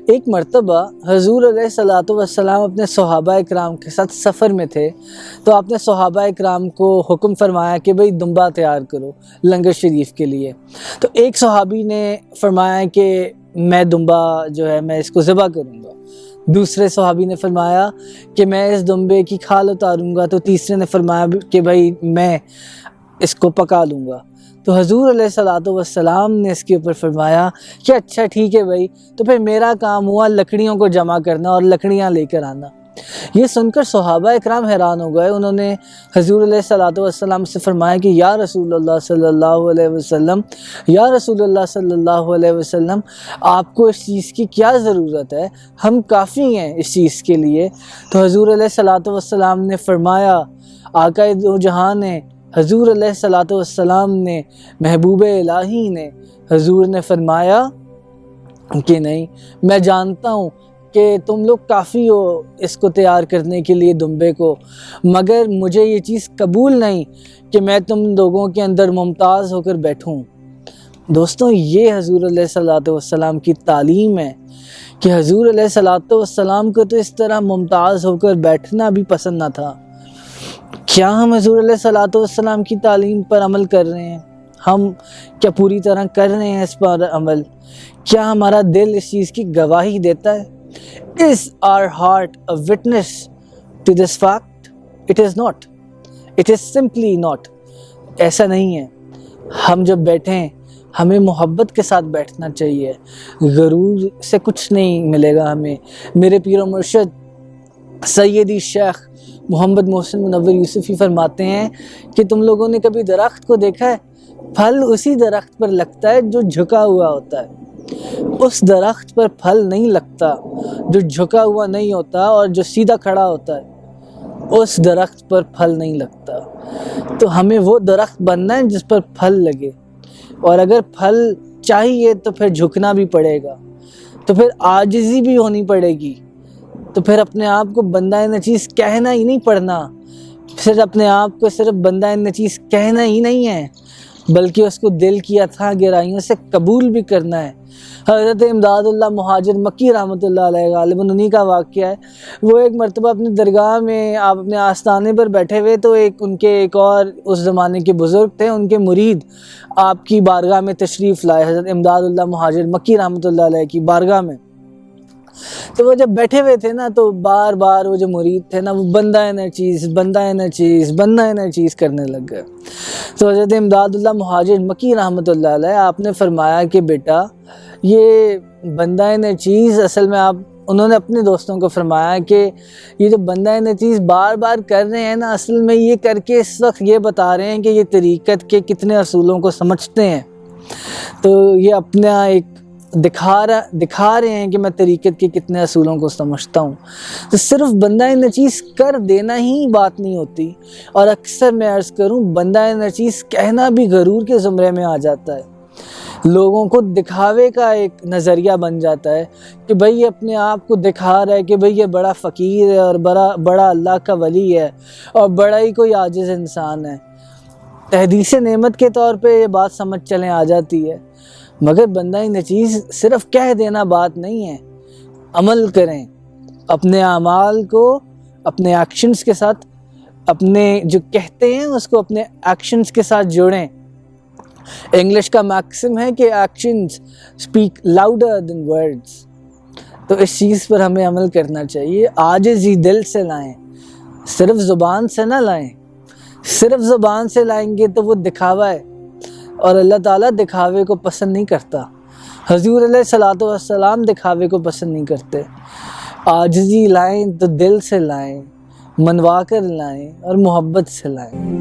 ایک مرتبہ حضور علیہ الصلوۃ والسلام اپنے صحابہ اکرام کے ساتھ سفر میں تھے، تو آپ نے صحابہ اکرام کو حکم فرمایا کہ بھئی دمبا تیار کرو لنگر شریف کے لیے۔ تو ایک صحابی نے فرمایا کہ میں دمبا جو ہے میں اس کو ذبح کروں گا، دوسرے صحابی نے فرمایا کہ میں اس دمبے کی کھال اتاروں گا، تو تیسرے نے فرمایا کہ بھئی میں اس کو پکا لوں گا۔ تو حضور علیہ الصلوۃ والسلام نے اس کے اوپر فرمایا کہ اچھا ٹھیک ہے بھائی، تو پھر میرا کام ہوا لکڑیوں کو جمع کرنا اور لکڑیاں لے کر آنا۔ یہ سن کر صحابہ اکرام حیران ہو گئے، انہوں نے حضور علیہ الصلوۃ والسلام سے فرمایا کہ یا رسول اللہ صلی اللہ علیہ وسلم، یا رسول اللہ صلی اللہ علیہ وسلم، آپ کو اس چیز کی کیا ضرورت ہے؟ ہم کافی ہیں اس چیز کے لیے۔ تو حضور علیہ الصلوۃ والسلام نے فرمایا، آقا دو جہاں نے، حضور علیہ الصلوۃ والسلام نے، محبوب الہی نے، حضور نے فرمایا کہ نہیں، میں جانتا ہوں کہ تم لوگ کافی ہو اس کو تیار کرنے کے لیے دمبے کو، مگر مجھے یہ چیز قبول نہیں کہ میں تم لوگوں کے اندر ممتاز ہو کر بیٹھوں۔ دوستوں، یہ حضور علیہ الصلوۃ والسلام کی تعلیم ہے کہ حضور علیہ الصلوۃ والسلام کو تو اس طرح ممتاز ہو کر بیٹھنا بھی پسند نہ تھا۔ کیا ہم حضور علیہ الصلوۃ والسلام کی تعلیم پر عمل کر رہے ہیں؟ ہم کیا پوری طرح کر رہے ہیں اس پر عمل؟ کیا ہمارا دل اس چیز کی گواہی دیتا ہے؟ Is our heart a witness to this fact? It is not. It is simply not. ایسا نہیں ہے۔ ہم جب بیٹھیں ہمیں محبت کے ساتھ بیٹھنا چاہیے، غرور سے کچھ نہیں ملے گا ہمیں۔ میرے پیر و مرشد سیدی شیخ محمد محسن منور یوسفی فرماتے ہیں کہ تم لوگوں نے کبھی درخت کو دیکھا ہے؟ پھل اسی درخت پر لگتا ہے جو جھکا ہوا ہوتا ہے، اس درخت پر پھل نہیں لگتا جو جھکا ہوا نہیں ہوتا، اور جو سیدھا کھڑا ہوتا ہے اس درخت پر پھل نہیں لگتا۔ تو ہمیں وہ درخت بننا ہے جس پر پھل لگے، اور اگر پھل چاہیے تو پھر جھکنا بھی پڑے گا، تو پھر عاجزی بھی ہونی پڑے گی، تو پھر اپنے آپ کو بندہ نچیز کہنا ہی نہیں پڑنا، پھر اپنے آپ کو صرف بندہ نچیز کہنا ہی نہیں ہے، بلکہ اس کو دل کی اتھاہ گہرائیوں سے قبول بھی کرنا ہے۔ حضرت امداد اللہ مہاجر مکی رحمۃ اللہ علیہ، غالباً انہی کا واقعہ ہے، وہ ایک مرتبہ اپنی درگاہ میں آپ اپنے آستانے پر بیٹھے ہوئے، تو ایک اور اس زمانے کے بزرگ تھے، ان کے مرید آپ کی بارگاہ میں تشریف لائے، حضرت امداد اللہ مہاجر مکی رحمۃ اللہ علیہ کی بارگاہ میں۔ تو وہ جب بیٹھے ہوئے تھے نا، تو بار بار وہ جو مرید تھے نا، وہ بندہ نچیز کرنے لگ گئے۔ تو حضرت امداد اللہ مہاجر مکی رحمۃ اللہ علیہ آپ نے فرمایا کہ بیٹا، یہ بندہ نچیز اصل میں انہوں نے اپنے دوستوں کو فرمایا کہ یہ جو بندہ نچیز بار بار کر رہے ہیں نا، اصل میں یہ کر کے اس وقت یہ بتا رہے ہیں کہ یہ طریقت کے کتنے اصولوں کو سمجھتے ہیں۔ تو یہ اپنا ایک دکھا رہے ہیں کہ میں طریقت کے کتنے اصولوں کو سمجھتا ہوں۔ تو صرف بندہ نچیز کر دینا ہی بات نہیں ہوتی، اور اکثر میں عرض کروں بندہ نچیز کہنا بھی غرور کے زمرے میں آ جاتا ہے، لوگوں کو دکھاوے کا ایک نظریہ بن جاتا ہے کہ بھئی یہ اپنے آپ کو دکھا رہا ہے کہ بھئی یہ بڑا فقیر ہے اور بڑا اللہ کا ولی ہے اور بڑا ہی کوئی عاجز انسان ہے۔ تحدیث نعمت کے طور پہ یہ بات سمجھ چلیں آ جاتی ہے، مگر بندہ نچیز صرف کہہ دینا بات نہیں ہے، عمل کریں، اپنے اعمال کو اپنے ایکشنز کے ساتھ، اپنے جو کہتے ہیں اس کو اپنے ایکشنز کے ساتھ جوڑیں۔ انگلش کا میکسم ہے کہ actions speak louder than words. تو اس چیز پر ہمیں عمل کرنا چاہیے، عاجزی دل سے لائیں، صرف زبان سے نہ لائیں۔ صرف زبان سے لائیں گے تو وہ دکھاوا ہے، اور اللہ تعالیٰ دکھاوے کو پسند نہیں کرتا، حضور علیہ الصلوۃ والسلام دکھاوے کو پسند نہیں کرتے۔ عاجزی لائیں تو دل سے لائیں، منوا کر لائیں اور محبت سے لائیں۔